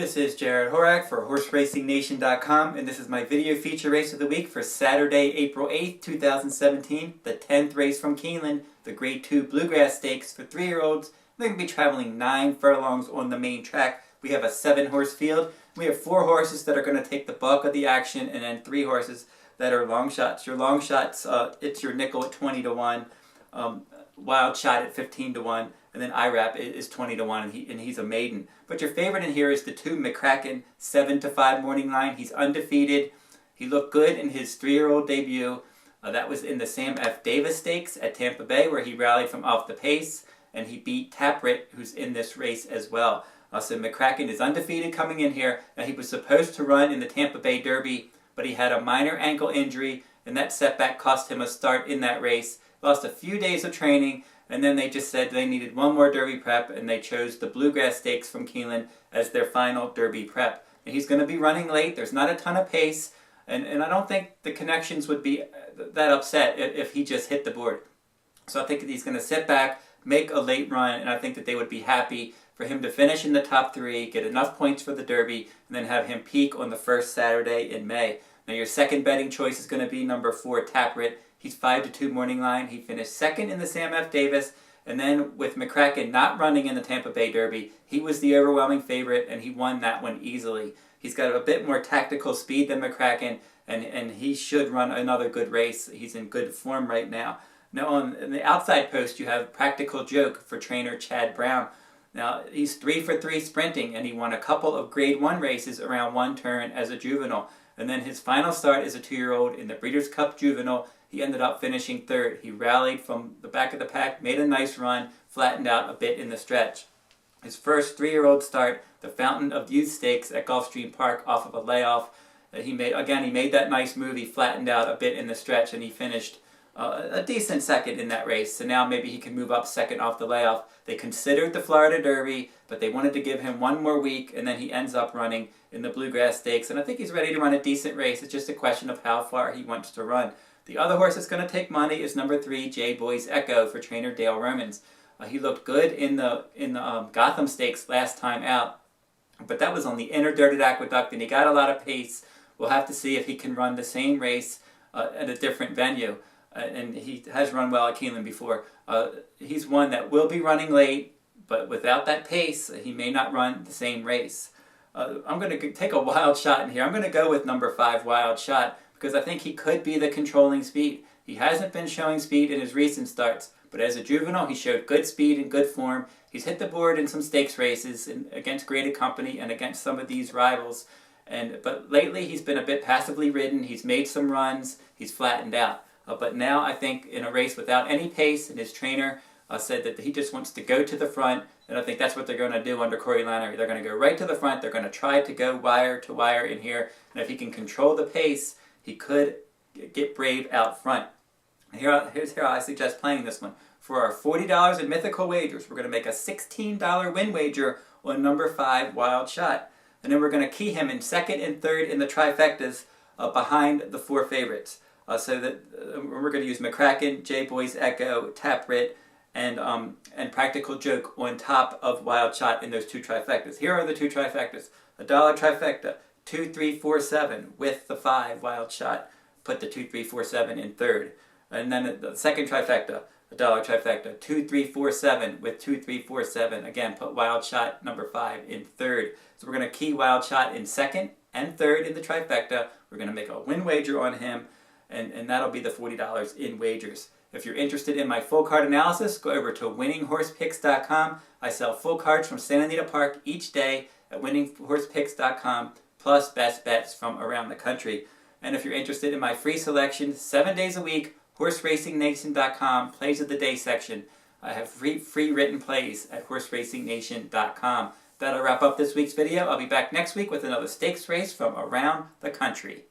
This is Jarrod Horak for HorseRacingNation.com, and this is my video feature race of the week for Saturday, April 8th, 2017, the 10th race from Keeneland, the Grade 2 Bluegrass Stakes for 3-year-olds. They're going to be traveling 9 furlongs on the main track. We have a 7-horse field. We have 4 horses that are going to take the bulk of the action, and then 3 horses that are long shots. Your long shots, it's your nickel at 20 to 1, Wild Shot at 15 to 1, and then IRAP is 20 to 1, and he's a maiden. But your favorite in here is the 2 McCraken 7 to 5 morning line. He's undefeated. He looked good in his 3-year-old debut. That was in the Sam F. Davis Stakes at Tampa Bay, where he rallied from off the pace, and he beat Tapwrit, who's in this race as well. So McCraken is undefeated coming in here, and he was supposed to run in the Tampa Bay Derby, but he had a minor ankle injury, and that setback cost him a start in that race. Lost a few days of training, and then they just said they needed one more Derby prep, and they chose the Bluegrass Stakes from Keeneland as their final Derby prep. And he's going to be running late. There's not a ton of pace, and I don't think the connections would be that upset if he just hit the board. So I think that he's going to sit back, make a late run, and I think that they would be happy for him to finish in the top 3, get enough points for the Derby, and then have him peak on the first Saturday in May. Now your second betting choice is going to be number 4, Tapwrit. He's 5 to 2 morning line. He finished second in the Sam F. Davis, and then with McCraken not running in the Tampa Bay Derby, he was the overwhelming favorite, and he won that one easily. He's got a bit more tactical speed than McCraken, and he should run another good race. He's in good form right now. Now on the outside post, you have Practical Joke for trainer Chad Brown. Now he's 3 for 3 sprinting, and he won a couple of Grade 1 races around one turn as a juvenile. And then his final start as a 2-year-old in the Breeders' Cup Juvenile, he ended up finishing 3rd. He rallied from the back of the pack, made a nice run, flattened out a bit in the stretch. His first 3-year-old start, the Fountain of Youth Stakes at Gulfstream Park off of a layoff, he made that nice move. He flattened out a bit in the stretch, and he finished a decent second in that race. So now maybe he can move up second off the layoff. They considered the Florida Derby, but they wanted to give him one more week, and then he ends up running in the Bluegrass Stakes. And I think he's ready to run a decent race. It's just a question of how far he wants to run. The other horse that's going to take money is number 3, J Boy's Echo for trainer Dale Romans. He looked good in the Gotham Stakes last time out, but that was on the inner dirted aqueduct, and he got a lot of pace. We'll have to see if he can run the same race at a different venue. And he has run well at Keeneland before. He's one that will be running late, but without that pace, he may not run the same race. I'm going to take a wild shot in here. I'm going to go with number 5, Wild Shot, because I think he could be the controlling speed. He hasn't been showing speed in his recent starts, but as a juvenile, he showed good speed and good form. He's hit the board in some stakes races against graded company and against some of these rivals. But lately, he's been a bit passively ridden. He's made some runs. He's flattened out. But now I think in a race without any pace, and his trainer said that he just wants to go to the front, and I think that's what they're going to do under Corey Lanner. They're going to go right to the front. They're going to try to go wire to wire in here, and if he can control the pace, he could get brave out front. Here's how I suggest playing this one. For our $40 in mythical wagers, we're going to make a $16 win wager on number 5, Wild Shot. And then we're going to key him in second and third in the trifectas behind the 4 favorites. So that we're going to use McCraken, J Boy's Echo, Tapwrit, and Practical Joke on top of Wild Shot in those 2 trifectas. Here are the 2 trifectas. $1 trifecta, 2, 3, 4, 7 with the 5 Wild Shot. Put the 2, 3, 4, 7 in third. And then the second trifecta, $1 trifecta, 2, 3, 4, 7 with 2, 3, 4, 7. Again, put Wild Shot number 5 in third. So we're going to key Wild Shot in second and third in the trifecta. We're going to make a win wager on him, and that'll be the $40 in wagers. If you're interested in my full card analysis, go over to winninghorsepicks.com. I sell full cards from Santa Anita Park each day at winninghorsepicks.com, plus best bets from around the country. And if you're interested in my free selection, 7 days a week, HorseRacingNation.com, Plays of the Day section. I have free written plays at HorseRacingNation.com. That'll wrap up this week's video. I'll be back next week with another stakes race from around the country.